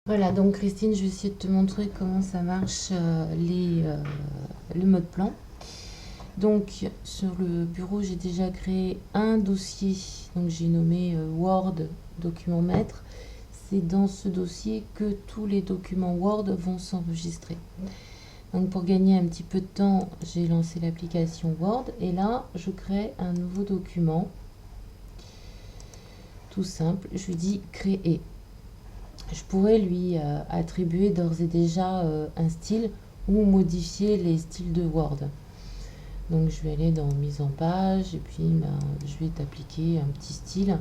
Voilà, donc Christine, je vais essayer de te montrer comment ça marche le mode plan. Donc sur le bureau, j'ai déjà créé un dossier, donc j'ai nommé Word document maître. C'est dans ce dossier que tous les documents Word vont s'enregistrer. Donc pour gagner un petit peu de temps, j'ai lancé l'application Word et là, je crée un nouveau document. Tout simple, je lui dis créer. Je pourrais lui attribuer d'ores et déjà un style ou modifier les styles de Word. Donc je vais aller dans mise en page et puis je vais t'appliquer un petit style.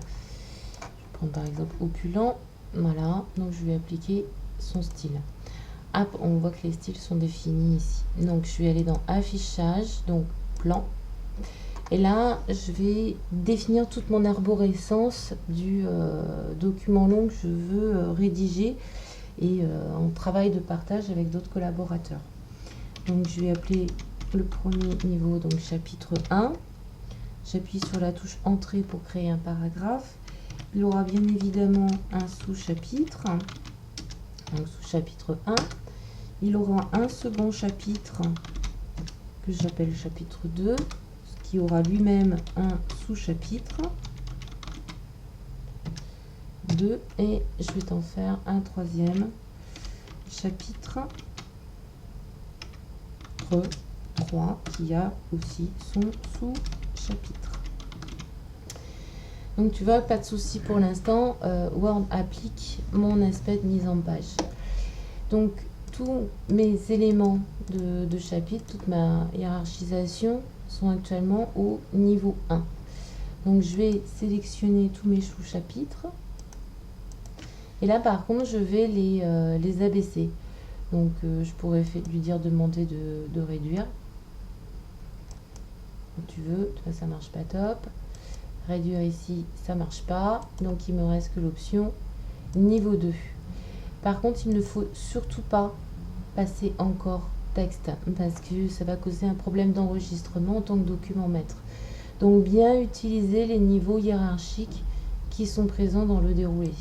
Je prends par exemple opulent. Voilà, donc je vais appliquer son style. Hop, on voit que les styles sont définis ici. Donc je vais aller dans affichage, donc plan. Et là, je vais définir toute mon arborescence du document long que je veux rédiger et en travail de partage avec d'autres collaborateurs. Donc je vais appeler le premier niveau, donc chapitre 1. J'appuie sur la touche entrée pour créer un paragraphe. Il aura bien évidemment un sous-chapitre, donc sous-chapitre 1. Il aura un second chapitre que j'appelle chapitre 2, qui aura lui-même un sous-chapitre 2 et je vais t'en faire un troisième chapitre 3 qui a aussi son sous-chapitre. Donc tu vois, pas de souci pour l'instant, Word applique mon aspect de mise en page. Donc tous mes éléments de chapitre, toute ma hiérarchisation sont actuellement au niveau 1. Donc je vais sélectionner tous mes sous-chapitres. Et là par contre je vais les abaisser. Donc je pourrais lui dire demander de réduire. Quand tu veux, ça marche pas top. Réduire ici, ça marche pas. Donc il me reste que l'option niveau 2. Par contre, il ne faut surtout pas passer encore texte parce que ça va causer un problème d'enregistrement en tant que document maître. Donc bien utiliser les niveaux hiérarchiques qui sont présents dans le déroulé.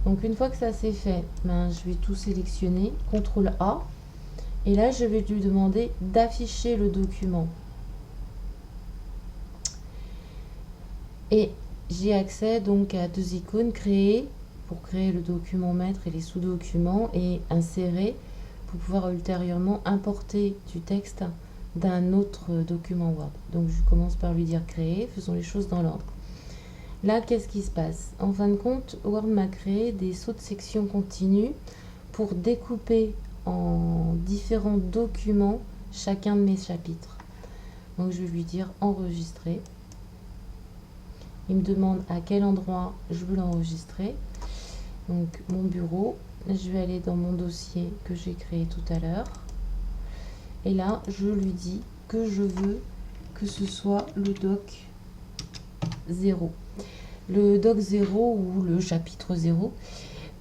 Donc une fois que ça c'est fait, je vais tout sélectionner, CTRL A, et là je vais lui demander d'afficher le document. Et j'ai accès donc à deux icônes, créer pour créer le document maître et les sous-documents, et insérer pour pouvoir ultérieurement importer du texte d'un autre document Word. Donc je commence par lui dire créer, faisons les choses dans l'ordre. Là, qu'est-ce qui se passe? En fin de compte, Word m'a créé des sauts de section continus pour découper en différents documents chacun de mes chapitres. Donc je vais lui dire enregistrer. Il me demande à quel endroit je veux l'enregistrer. Donc mon bureau, je vais aller dans mon dossier que j'ai créé tout à l'heure. Et là, je lui dis que je veux que ce soit le doc 0. Le doc 0 ou le chapitre 0.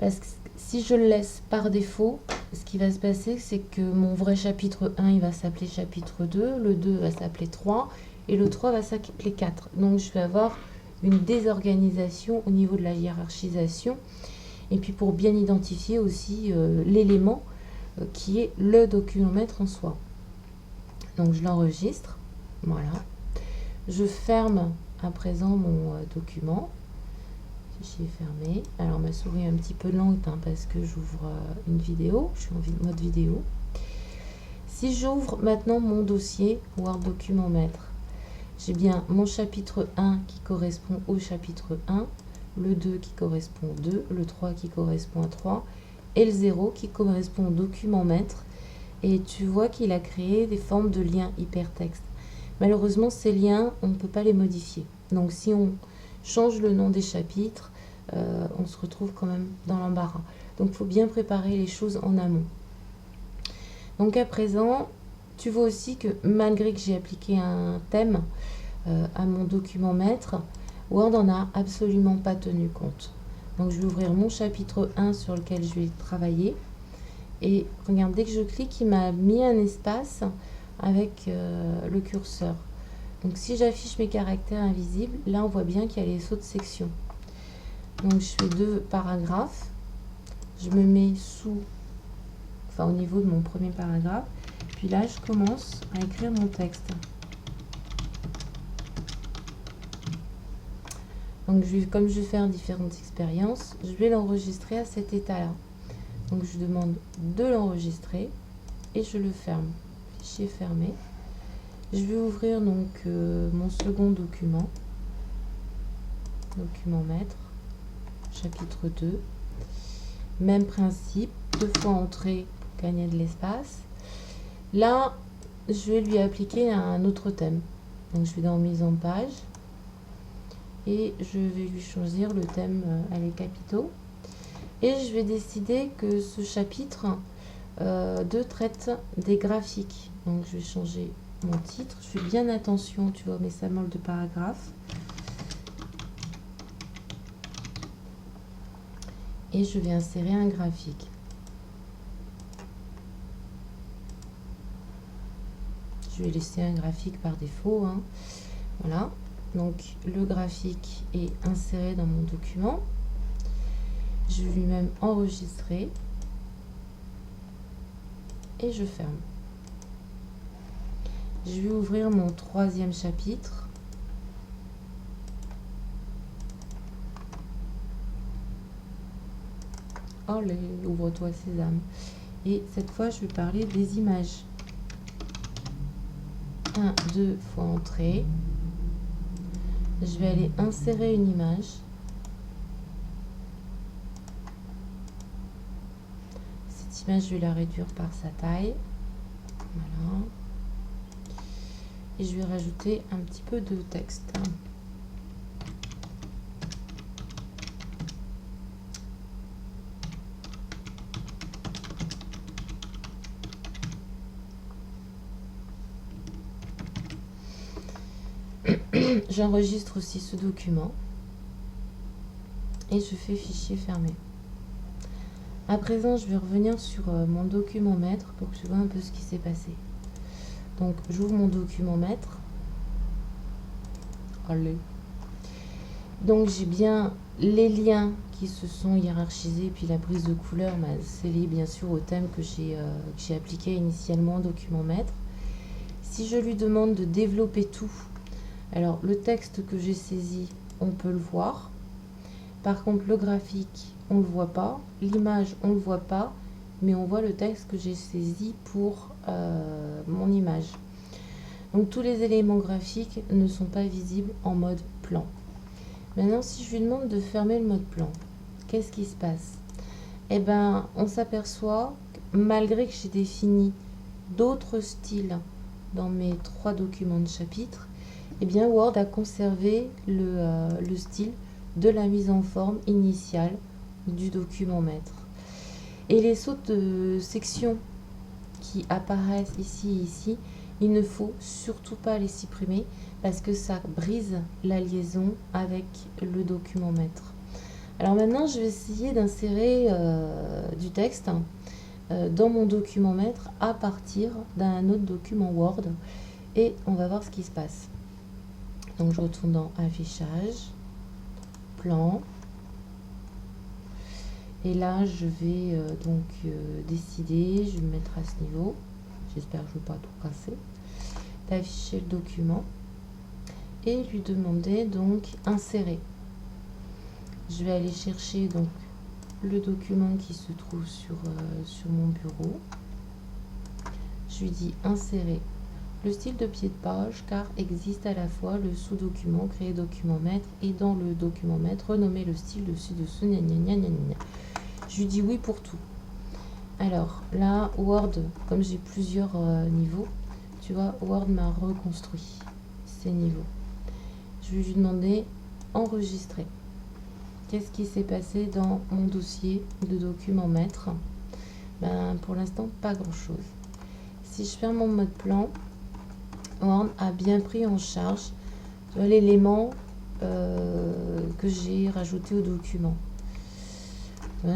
Parce que si je le laisse par défaut, ce qui va se passer, c'est que mon vrai chapitre 1, il va s'appeler chapitre 2, le 2 va s'appeler 3 et le 3 va s'appeler 4. Donc je vais avoir une désorganisation au niveau de la hiérarchisation. Et puis pour bien identifier aussi l'élément qui est le document maître en soi. Donc je l'enregistre, voilà. Je ferme à présent mon document. Fichier fermé. Alors ma souris est un petit peu lente parce que j'ouvre une vidéo, je suis en mode vidéo. Si j'ouvre maintenant mon dossier Word document maître, j'ai bien mon chapitre 1 qui correspond au chapitre 1, le 2 qui correspond au 2, le 3 qui correspond à 3 et le 0 qui correspond au document maître. Et tu vois qu'il a créé des formes de liens hypertexte. Malheureusement, ces liens, on ne peut pas les modifier. Donc si on change le nom des chapitres, on se retrouve quand même dans l'embarras. Donc il faut bien préparer les choses en amont. Donc à présent, tu vois aussi que malgré que j'ai appliqué un thème à mon document maître, Word n'en a absolument pas tenu compte. Donc je vais ouvrir mon chapitre 1 sur lequel je vais travailler. Et regarde, dès que je clique, il m'a mis un espace avec le curseur. Donc si j'affiche mes caractères invisibles, là on voit bien qu'il y a les sauts de section. Donc je fais deux paragraphes. je me mets sous, enfin au niveau de mon premier paragraphe. Puis là, je commence à écrire mon texte. Donc, comme je vais faire différentes expériences, je vais l'enregistrer à cet état-là. Donc, je demande de l'enregistrer et je le ferme. Fichier fermé. Je vais ouvrir donc mon second document. Document maître, chapitre 2. Même principe, 2 fois entrée pour gagner de l'espace. Là, je vais lui appliquer un autre thème. Donc, je vais dans mise en page. Et je vais lui choisir le thème les capitaux. Et je vais décider que ce chapitre 2 traite des graphiques. Donc je vais changer mon titre. Je fais bien attention, tu vois, mes symboles de paragraphe. Et je vais insérer un graphique. Je vais laisser un graphique par défaut, hein. Voilà. Donc le graphique est inséré dans mon document. Je vais lui-même enregistrer et je ferme. Je vais ouvrir mon troisième chapitre. Allez, ouvre-toi Sésame. Et cette fois, je vais parler des images. 1, 2 fois entrée. Je vais aller insérer une image. Cette image, je vais la réduire par sa taille. Voilà. Et je vais rajouter un petit peu de texte. J'enregistre aussi ce document et je fais fichier fermé. À présent, je vais revenir sur mon document maître pour que tu vois un peu ce qui s'est passé. Donc, j'ouvre mon document maître. Allez. Donc, j'ai bien les liens qui se sont hiérarchisés, puis la prise de couleur, c'est lié bien sûr au thème que j'ai appliqué initialement au document maître. Si je lui demande de développer tout, alors le texte que j'ai saisi, on peut le voir. Par contre, le graphique, on ne le voit pas. L'image, on ne le voit pas. Mais on voit le texte que j'ai saisi pour mon image. Donc, tous les éléments graphiques ne sont pas visibles en mode plan. Maintenant, si je lui demande de fermer le mode plan, qu'est-ce qui se passe? Eh bien, on s'aperçoit que malgré que j'ai défini d'autres styles dans mes 3 documents de chapitre, eh bien, Word a conservé le style de la mise en forme initiale du document maître. Et les sautes de section qui apparaissent ici et ici, il ne faut surtout pas les supprimer parce que ça brise la liaison avec le document maître. Alors maintenant, je vais essayer d'insérer du texte dans mon document maître à partir d'un autre document Word et on va voir ce qui se passe. Donc je retourne dans affichage, plan, et là je vais décider, je vais me mettre à ce niveau, j'espère que je ne vais pas tout casser, d'afficher le document et lui demander donc insérer. Je vais aller chercher donc le document qui se trouve sur mon bureau. Je lui dis insérer le style de pied de page car existe à la fois le sous-document créé document maître et dans le document maître renommer le style dessus-dessous. Je lui dis oui pour tout. Alors là, Word, comme j'ai plusieurs niveaux, tu vois, Word m'a reconstruit ces niveaux. Je vais lui demander enregistrer. Qu'est-ce qui s'est passé dans mon dossier de document maître? Pour l'instant, pas grand-chose. Si je ferme mon mode plan, Word a bien pris en charge l'élément que j'ai rajouté au document.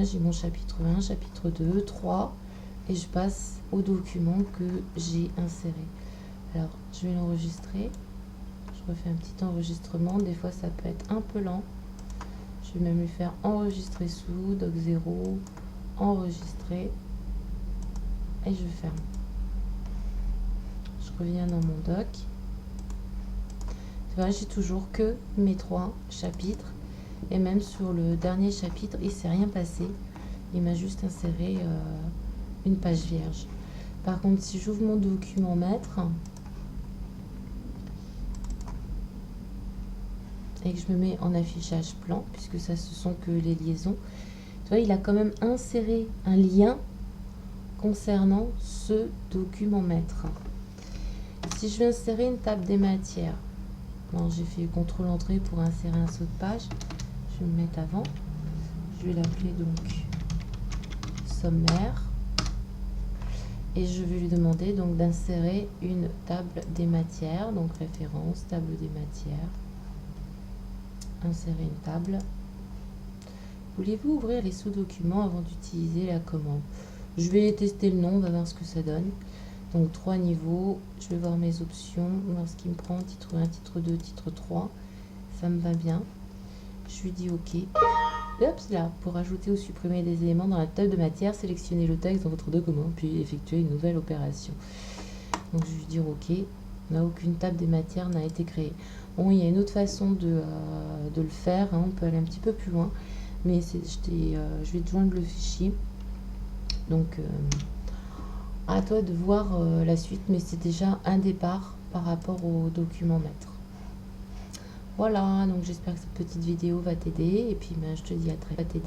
J'ai mon chapitre 1, chapitre 2, 3 et je passe au document que j'ai inséré. Alors, je vais l'enregistrer. Je refais un petit enregistrement. Des fois, ça peut être un peu lent. Je vais même lui faire enregistrer sous, doc 0, enregistrer et je ferme. Je reviens dans mon doc. Tu vois, j'ai toujours que mes 3 chapitres et même sur le dernier chapitre, il ne s'est rien passé. Il m'a juste inséré une page vierge. Par contre, si j'ouvre mon document maître et que je me mets en affichage plan, puisque ça ce sont que les liaisons, tu vois, il a quand même inséré un lien concernant ce document maître. Si je vais insérer une table des matières, bon, j'ai fait CTRL entrée pour insérer un saut de page, je vais me mettre avant, je vais l'appeler donc sommaire et je vais lui demander donc d'insérer une table des matières, donc référence, table des matières, insérer une table. Voulez-vous ouvrir les sous-documents avant d'utiliser la commande? Je vais tester le nom, on va voir ce que ça donne. Donc 3 niveaux, je vais voir mes options, voir ce qui me prend, titre 1, titre 2, titre 3, ça me va bien. Je lui dis OK. Hop là, pour ajouter ou supprimer des éléments dans la table de matière, sélectionnez le texte dans votre document, puis effectuez une nouvelle opération. Donc je vais lui dire OK. Aucune table des matières n'a été créée. Bon, il y a une autre façon de le faire, hein, on peut aller un petit peu plus loin, mais je vais te joindre le fichier. Donc à toi de voir la suite, mais c'est déjà un départ par rapport au document maître. Voilà, donc j'espère que cette petite vidéo va t'aider et puis je te dis à très bientôt.